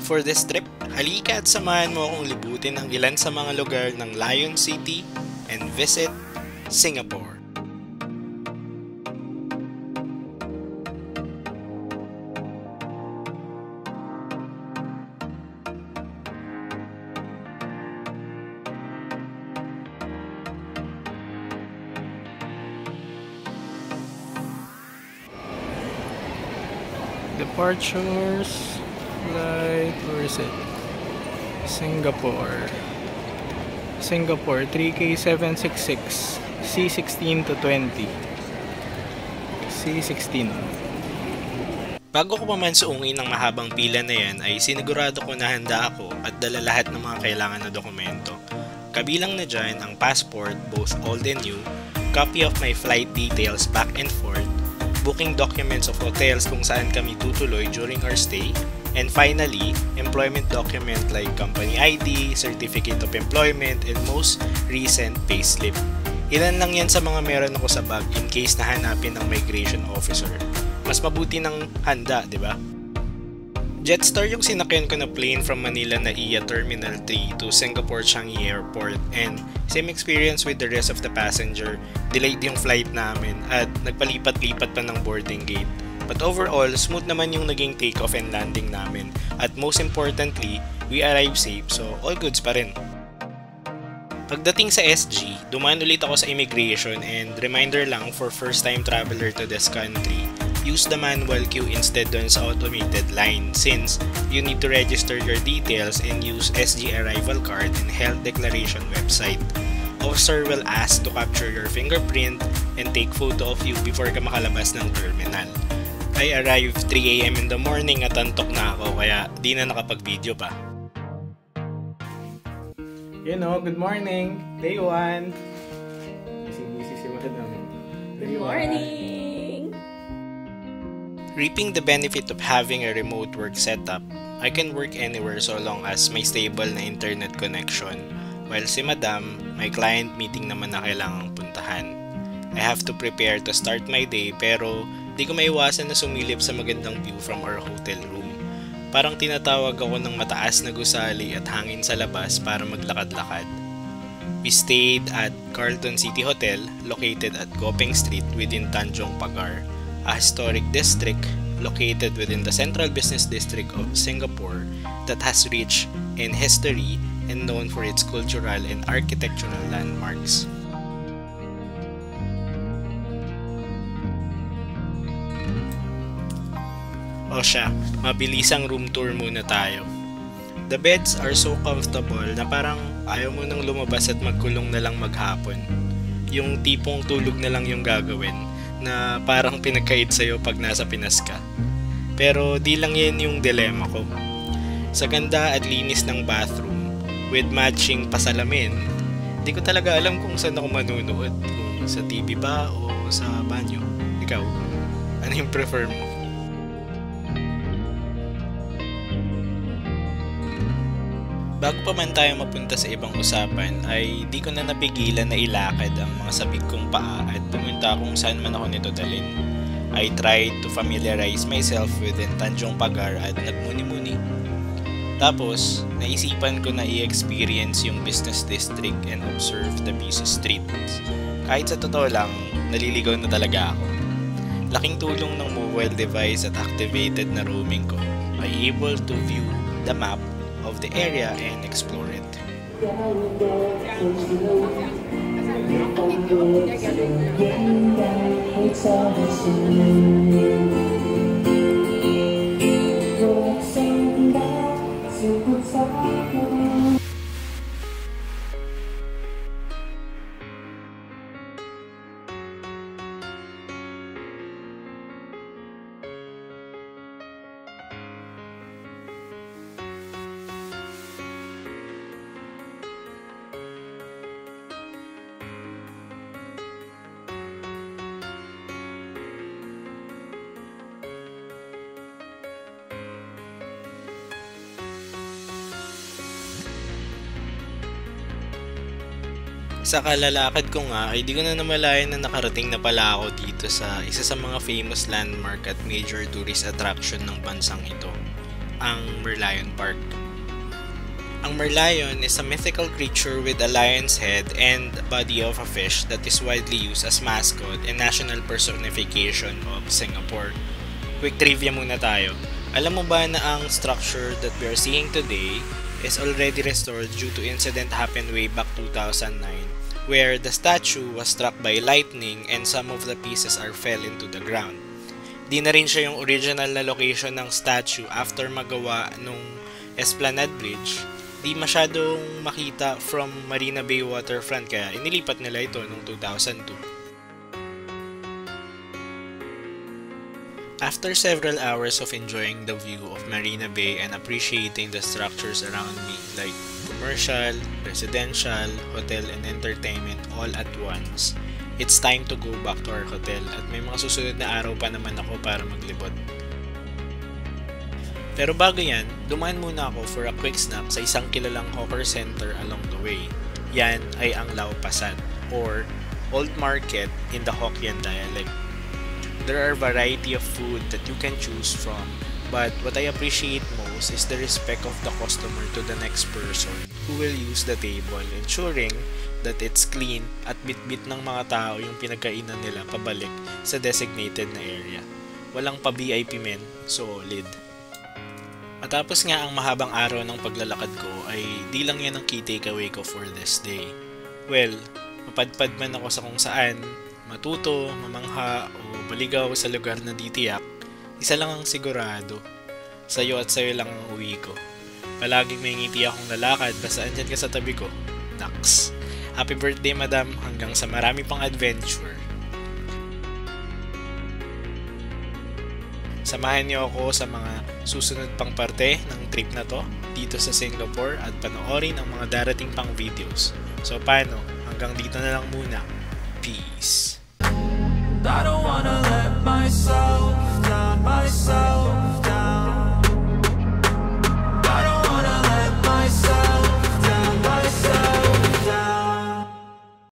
for this trip? Halika at samahan mo akong libutin ang ilan sa mga lugar ng Lion City and visit Singapore. Departures, flight, where is it? Singapore, 3K766, C16 to 20, C16. Bago ko pa man suungin ng mahabang pila na yan ay sinigurado ko na handa ako at dala lahat ng mga kailangan na dokumento. Kabilang na dyan ang passport, both old and new, copy of my flight details back and forth, booking documents of hotels kung saan kami tutuloy during our stay, and finally, employment document like company ID, certificate of employment, and most recent payslip. Ilan lang yan sa mga meron ako sa bag in case nahanapin ng migration officer. Mas mabuti ng handa, di ba? Jetstar yung sinakyan ko na plane from Manila Naiya Terminal 3 to Singapore Changi Airport, and same experience with the rest of the passenger. Delayed yung flight namin at nagpalipat-lipat pa ng boarding gate. But overall, smooth naman yung naging takeoff and landing namin. At most importantly, we arrived safe, so all goods pa rin. Pagdating sa SG, dumaan ulit ako sa immigration, and reminder lang for first-time traveler to this country, use the manual queue instead dun sa automated line since you need to register your details and use SG arrival card and health declaration website. Officer will ask to capture your fingerprint and take photo of you before ka makalabas ng terminal. I arrived 3 AM in the morning at antok na ako kaya di na nakapag-video pa. Good morning! Day 1! Busy si Madam. Good morning! Reaping the benefit of having a remote work setup, I can work anywhere so long as may stable na internet connection. While si Madam, may client meeting naman na kailangang puntahan. I have to prepare to start my day pero di ko maiwasan na sumilip sa magandang view from our hotel room. Parang tinatawag ako ng mataas na gusali at hangin sa labas para maglakad-lakad. We stayed at Carlton City Hotel located at Gopeng Street within Tanjong Pagar, a historic district located within the Central Business District of Singapore that has rich in history and known for its cultural and architectural landmarks. O siya, mabilisang room tour muna tayo. The beds are so comfortable na parang ayaw mo nang lumabas at magkulong na lang maghapon. Yung tipong tulog na lang yung gagawin na parang pinagkait sa'yo pag nasa Pinas ka. Pero di lang yan yung dilema ko. Sa ganda at linis ng bathroom with matching pasalamin, di ko talaga alam kung saan ako manunood. Kung sa TV ba o sa banyo. Ikaw, ano yung prefer mo? Bago pa man tayo mapunta sa ibang usapan ay di ko na napigilan na ilakad ang mga sabik kong paa at pumunta kung saan man ako nito dalhin. I tried to familiarize myself within Tanjong Pagar at nagmuni-muni. Tapos, naisipan ko na i-experience yung business district and observe the busy streets. Kahit sa totoo lang, naliligaw na talaga ako. Laking tulong ng mobile device at activated na roaming ko ay able to view the map of the area and explore it. Sa kalalakad ko nga ay di ko na namalayan na nakarating na pala ako dito sa isa sa mga famous landmark at major tourist attraction ng bansang ito. ang Merlion Park. Ang Merlion is a mythical creature with a lion's head and body of a fish that is widely used as mascot and national personification of Singapore. Quick trivia muna tayo. Alam mo ba na ang structure that we are seeing today is already restored due to incident happened way back 2009 where the statue was struck by lightning and some of the pieces are fell into the ground. Di na rin siya yung original na location ng statue after magawa nung Esplanade Bridge. Di masyadong makita from Marina Bay Waterfront kaya inilipat nila ito noong 2002. After several hours of enjoying the view of Marina Bay and appreciating the structures around me like commercial, residential, hotel, and entertainment all at once, it's time to go back to our hotel at may mga susunod na araw pa naman ako para maglibot. Pero bago yan, dumaan muna ako for a quick snack sa isang kilalang hawker center along the way. Yan ay ang Lau Pa Sat or Old Market in the Hokkien dialect. There are a variety of food that you can choose from, but what I appreciate most is the respect of the customer to the next person who will use the table, ensuring that it's clean at bit-bit ng mga tao yung pinagkainan nila pabalik sa designated na area. Walang pa-VIP men, solid. Matapos nga ang mahabang araw ng paglalakad ko ay di lang yan ang key takeaway ko for this day. Well, mapadpad man ako sa kung saan, matuto, mamangha o baligaw sa lugar na di tiyak, isa lang ang sigurado. Sa'yo at sa'yo lang ang uwi ko. Palaging may ngiti akong lalakad basta andyan ka sa tabi ko. Naks. Happy birthday madam hanggang sa marami pang adventure. Samahan niyo ako sa mga susunod pang parte ng trip na to dito sa Singapore at panoorin ang mga darating pang videos. So paano? Hanggang dito na lang muna. Peace!